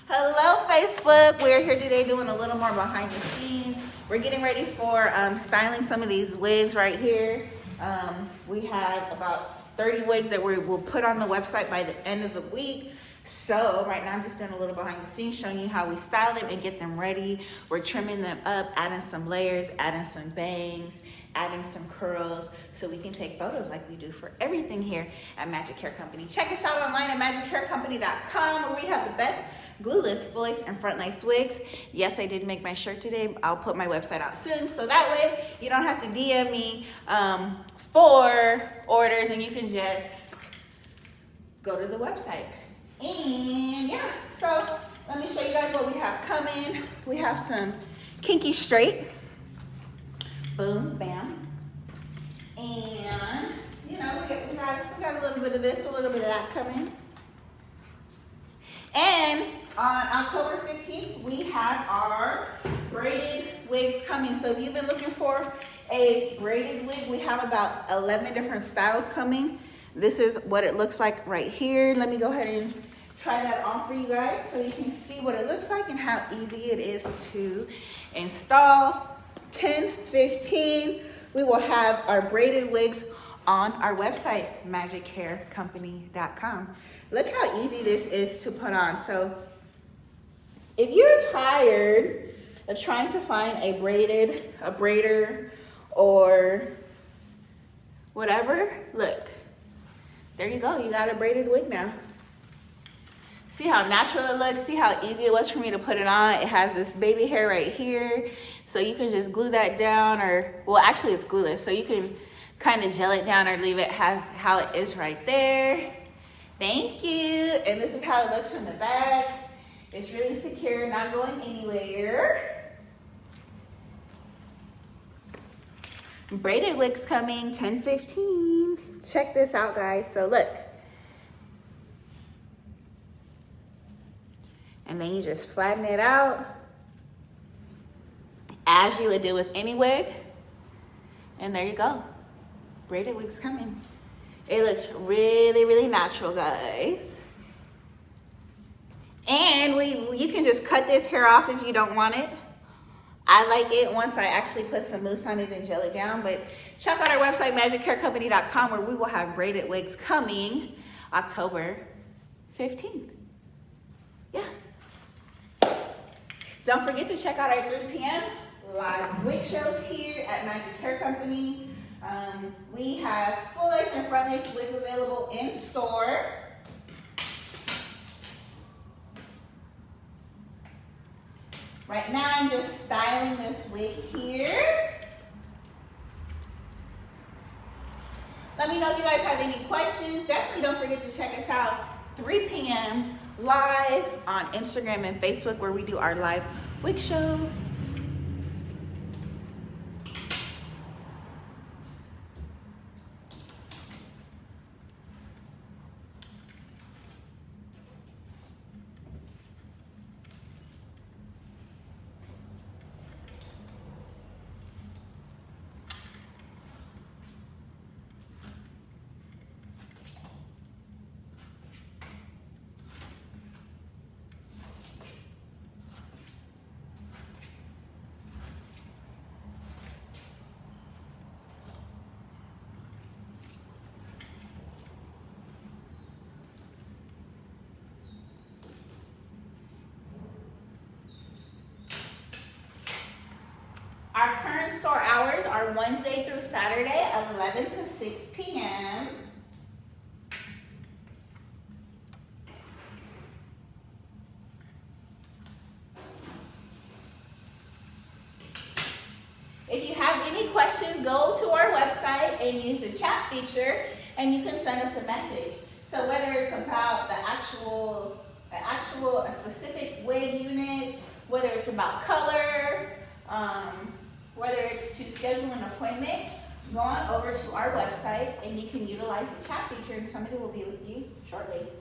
Hello, Facebook. We're here today doing a little more behind the scenes. We're getting ready for styling some of these wigs right here. We have about 30 wigs that we'll put on the website by the end of the week. So right now I'm just doing a little behind the scenes, showing you how we style them and get them ready. We're trimming them up, adding some layers, adding some bangs, adding some curls, so we can take photos like we do for everything here at Magic Hair Company. Check us out online at magichaircompany.com, where we have the best glueless, full-lace, and front lace wigs. Yes, I did make my shirt today. I'll put my website out soon, so that way you don't have to DM me for orders, and you can just go to the website. And yeah, so let me show you guys what we have coming. We have some kinky straight. Boom, bam. And you know, we got a little bit of this, a little bit of that coming. And on October 15th, we have our braided wigs coming. So if you've been looking for a braided wig, we have about 11 different styles coming. This is what it looks like right here. Let me go ahead and try that on for you guys so you can see what it looks like and how easy it is to install. 10/15, we will have our braided wigs on our website, magichaircompany.com. Look how easy this is to put on. So if you're tired of trying to find a braider, or whatever, look, there you go. You got a braided wig now. See how natural it looks? See how easy it was for me to put it on? It has this baby hair right here. So you can just glue that down, or, well, actually it's glueless. So you can kind of gel it down or leave it how it is right there. Thank you. And this is how it looks from the back. It's really secure, not going anywhere. Braided wigs coming 10/15. Check this out, guys. So look. And then you just flatten it out as you would do with any wig. And there you go. Braided wigs coming. It looks really, really natural, guys. And you can just cut this hair off if you don't want it. I like it once I actually put some mousse on it and gel it down. But check out our website, magichaircompany.com, where we will have braided wigs coming October 15th. Yeah. Don't forget to check out our 3 p.m. live wig shows here at Magic Hair Company. We have full lace and front lace wigs available in store. Right now I'm just styling this wig here. Let me know if you guys have any questions. Definitely don't forget to check us out 3 p.m. live on Instagram and Facebook, where we do our live wig show. Our current store hours are Wednesday through Saturday, 11 to 6 p.m. If you have any questions, go to our website and use the chat feature, and you can send us a message. So whether it's about a specific wig unit, whether it's about color, whether it's to schedule an appointment, go on over to our website and you can utilize the chat feature, and somebody will be with you shortly.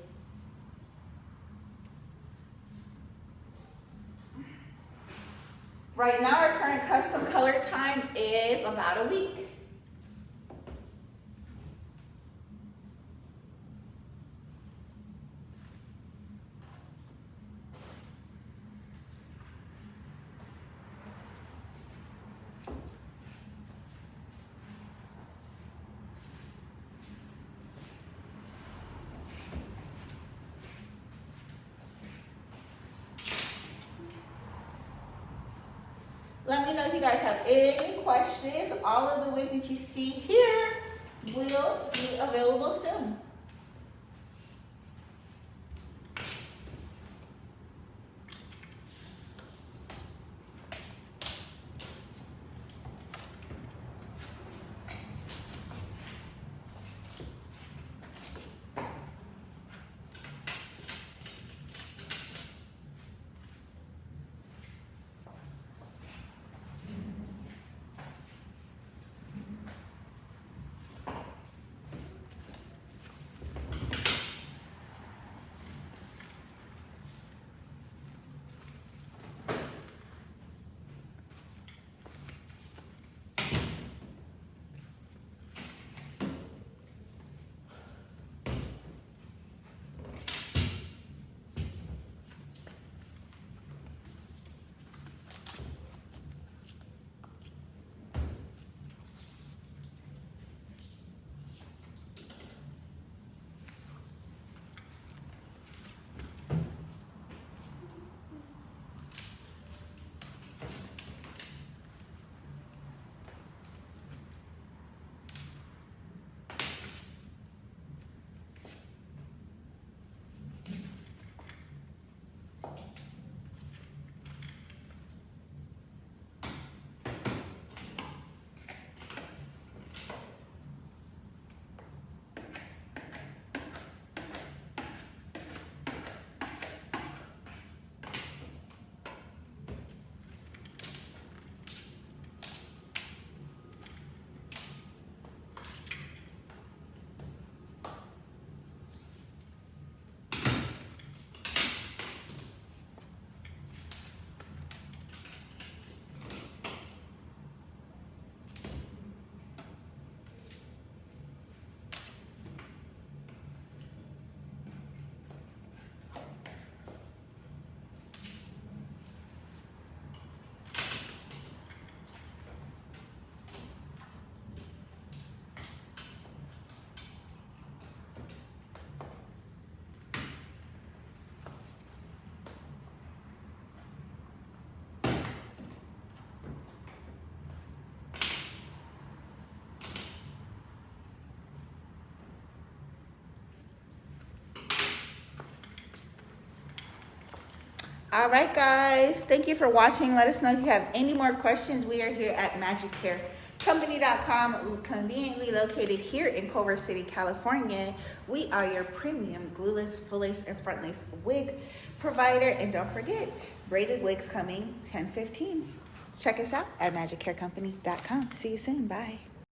Right now, our current custom color time is about a week. Let me know if you guys have any questions. All of the wigs that you see here will be available soon. All right, guys. Thank you for watching. Let us know if you have any more questions. We are here at magichaircompany.com, conveniently located here in Culver City, California. We are your premium glueless, full lace, and front lace wig provider. And don't forget, braided wigs coming 10/15. Check us out at magichaircompany.com. See you soon. Bye.